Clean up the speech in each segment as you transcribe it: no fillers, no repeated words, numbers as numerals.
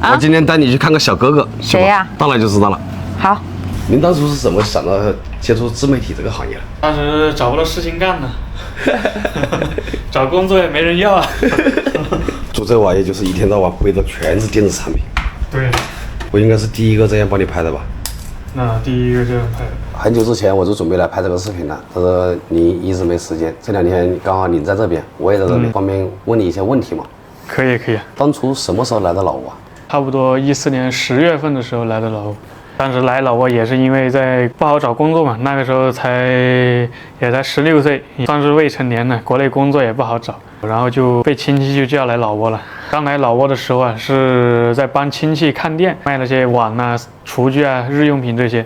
我今天带你去看个小哥哥。谁呀？到了就知道了。好。您当初是怎么想到接触自媒体这个行业的？当时找不到事情干呢，找工作也没人要啊。做这玩意就是一天到晚背的全是电子产品。对。我应该是第一个这样帮你拍的吧？那第一个这样拍的。很久之前我就准备来拍这个视频了，他说你一直没时间，这2天刚好你在这边，我也在这边，方便问你一些问题吗？可以。当初什么时候来的老挝？差不多14年10月份的时候来的老挝。当时来老挝也是因为不好找工作嘛，那个时候也才16岁，算是未成年了，国内工作也不好找，然后就被亲戚就叫来老挝了。刚来老挝的时候啊，是在帮亲戚看店，卖那些碗啊、厨具啊、日用品这些，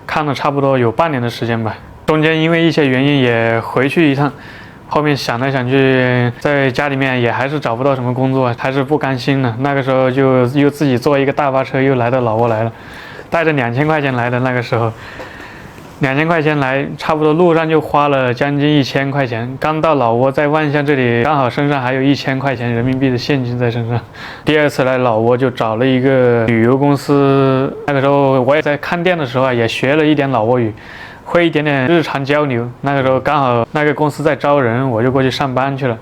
看了差不多有半年的时间吧。中间因为一些原因也回去一趟，后面想来想去，在家里面也还是找不到什么工作，还是不甘心了。那个时候就又自己坐一个大巴车又来到老挝来了。带着2000块钱来的，那个时候，2000块钱来，差不多路上就花了将近1000块钱。刚到老挝，在万象这里，刚好身上还有1000块钱人民币的现金在身上。第2次来老挝就找了一个旅游公司，那个时候我也在看店的时候啊，也学了一点老挝语，会一点点日常交流。那个时候刚好那个公司在招人，我就过去上班去了，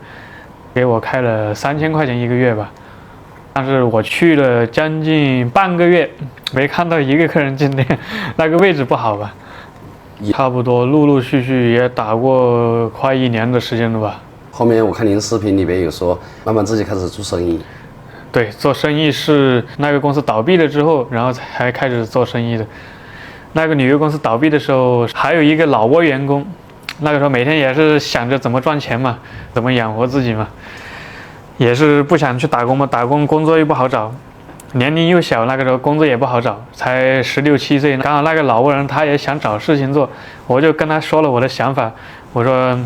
给我开了3000块钱1个月吧。但是我去了将近半个月，没看到一个客人进店，那个位置不好吧？差不多陆陆续续也打过快1年的时间了吧。后面我看您视频里面有说，慢慢自己开始做生意。对，做生意是那个公司倒闭了之后，然后才开始做生意的。那个旅游公司倒闭的时候，还有一个老挝员工，那个时候每天也是想着怎么赚钱嘛，怎么养活自己嘛。也是不想去打工嘛，打工工作又不好找，年龄又小，那个时候工作也不好找，才16、17岁。刚好那个老挝人他也想找事情做，我就跟他说了我的想法，我说，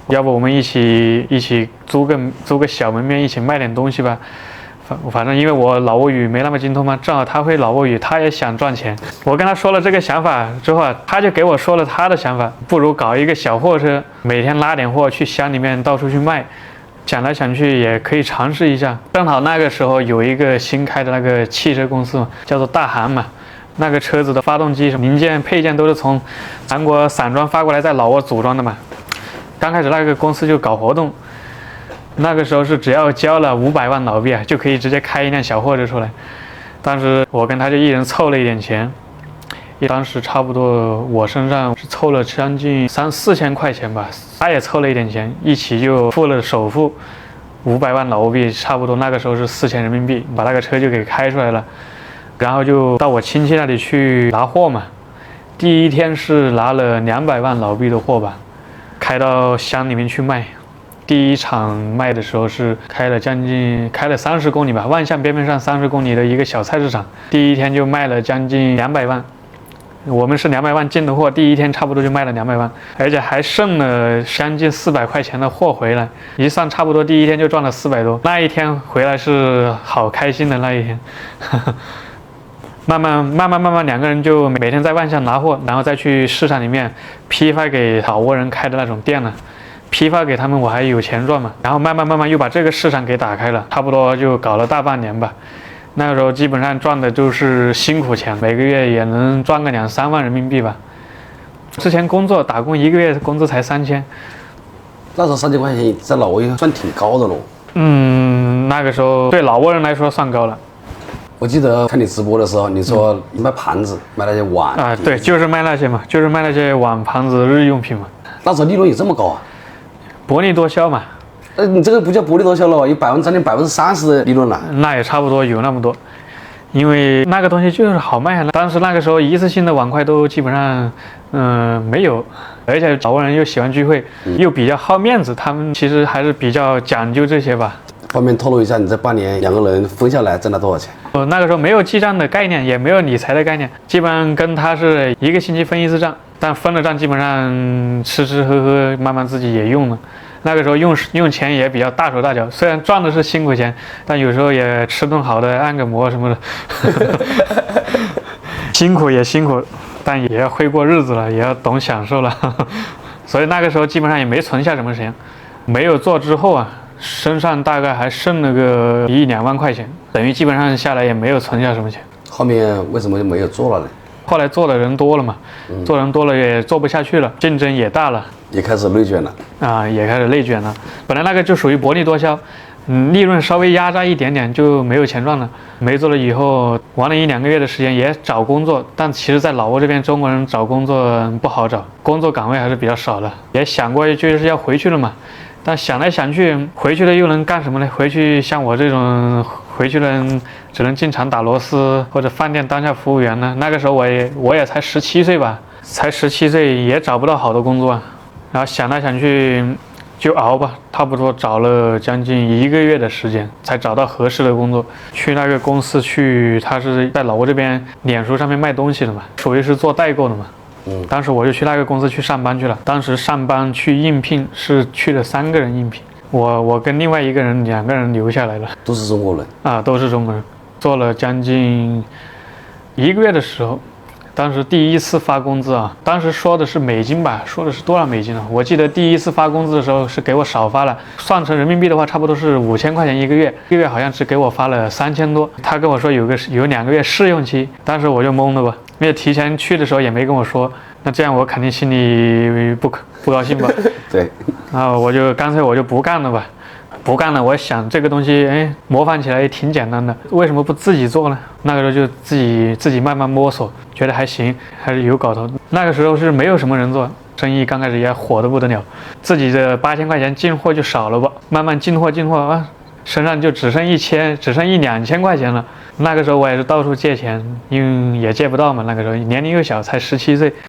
要不我们一起租个小门面，一起卖点东西吧。反正因为我老挝语没那么精通嘛，正好他会老挝语，他也想赚钱。我跟他说了这个想法之后啊，他就给我说了他的想法，不如搞一个小货车，每天拉点货去乡里面到处去卖。想来想去也可以尝试一下，正好那个时候有一个新开的那个汽车公司嘛，叫做大韩嘛，那个车子的发动机什么零件配件都是从韩国散装发过来，在老挝组装的嘛。刚开始那个公司就搞活动，那个时候是只要交了500万老币啊，就可以直接开一辆小货车出来。当时我跟他就一人凑了一点钱，当时差不多我身上是凑了将近3、4千块钱吧，他也凑了一点钱，一起就付了首付500万老挝币，差不多那个时候是4000人民币，把那个车就给开出来了。然后就到我亲戚那里去拿货嘛，第1天是拿了200万老币的货吧，开到乡里面去卖。第1场卖的时候是开了30公里吧，万象边上30公里的一个小菜市场，第1天就卖了将近200万。我们是200万进的货，第1天差不多就卖了200万，而且还剩了将近400块钱的货回来，一算差不多第1天就赚了400多。那一天回来是好开心的那一天。慢慢2个人就每天在万象拿货，然后再去市场里面批发给老挝人开的那种店了，批发给他们我还有钱赚嘛。然后慢慢又把这个市场给打开了，差不多就搞了大半年吧。那个时候基本上赚的就是辛苦钱，每个月也能赚个2、3万人民币吧。之前打工1个月工资才3000，那时候3000块钱在老挝算挺高的喽。那个时候对老挝人来说算高了。我记得看你直播的时候，你说你卖盘子，卖那些碗啊，对，就是卖那些嘛，就是卖那些碗盘子日用品嘛。那时候利润有这么高啊？薄利多销嘛。你这个不叫薄利多销了，有将近30%的利润了。那也差不多有那么多，因为那个东西就是好卖。当时那个时候一次性的碗筷都基本上没有，而且老挝人又喜欢聚会，又比较好面子，他们其实还是比较讲究这些吧。方便透露一下，你这半年2个人分下来挣了多少钱？那个时候没有记账的概念，也没有理财的概念，基本上跟他是1个星期分1次账，但分了账基本上吃吃喝喝，慢慢自己也用了。那个时候用钱也比较大手大脚，虽然赚的是辛苦钱，但有时候也吃顿好的，按个摩什么的。辛苦也辛苦，但也要会过日子了，也要懂享受了。所以那个时候基本上也没存下什么钱。没有做之后啊，身上大概还剩了个1-2万块钱，等于基本上下来也没有存下什么钱。后面为什么就没有做了呢？后来做的人多了嘛，做人多了也做不下去了，竞争也大了，也开始内卷了啊，也开始内卷了。本来那个就属于薄利多销，利润稍微压榨一点点就没有钱赚了。没做了以后，玩了1-2个月的时间也找工作，但其实在老挝这边中国人找工作不好找，工作岗位还是比较少的。也想过就是要回去了嘛，但想来想去，回去了又能干什么呢？回去像我这种回去了只能进厂打螺丝或者饭店当下服务员呢。那个时候我也才17岁吧，才17岁也找不到好的工作，然后想来想去就熬吧，差不多找了将近1个月的时间才找到合适的工作。去那个公司去，他是在老挝这边脸书上面卖东西的嘛，属于是做代购的嘛。当时我就去那个公司去上班去了。当时上班去应聘是去了3个人应聘，我跟另外一个人2个人留下来了，都是中国人啊，都是中国人。做了将近1个月的时候，当时第一次发工资啊，当时说的是美金吧，说的是多少美金啊？我记得第一次发工资的时候是给我少发了，算成人民币的话，差不多是5000块钱1个月，1个月好像只给我发了3000多。他跟我说有2个月试用期，当时我就懵了吧，因为提前去的时候也没跟我说，那这样我肯定心里不高兴吧。对，然后我就干脆我就不干了吧。不干了，我想这个东西，模仿起来也挺简单的，为什么不自己做呢？那个时候就自己慢慢摸索，觉得还行，还是有搞头。那个时候是没有什么人做，生意刚开始也火得不得了，自己的8000块钱进货就少了吧，慢慢进货啊，身上就只剩1-2千块钱了。那个时候我也是到处借钱，因为也借不到嘛，那个时候年龄又小，才17岁。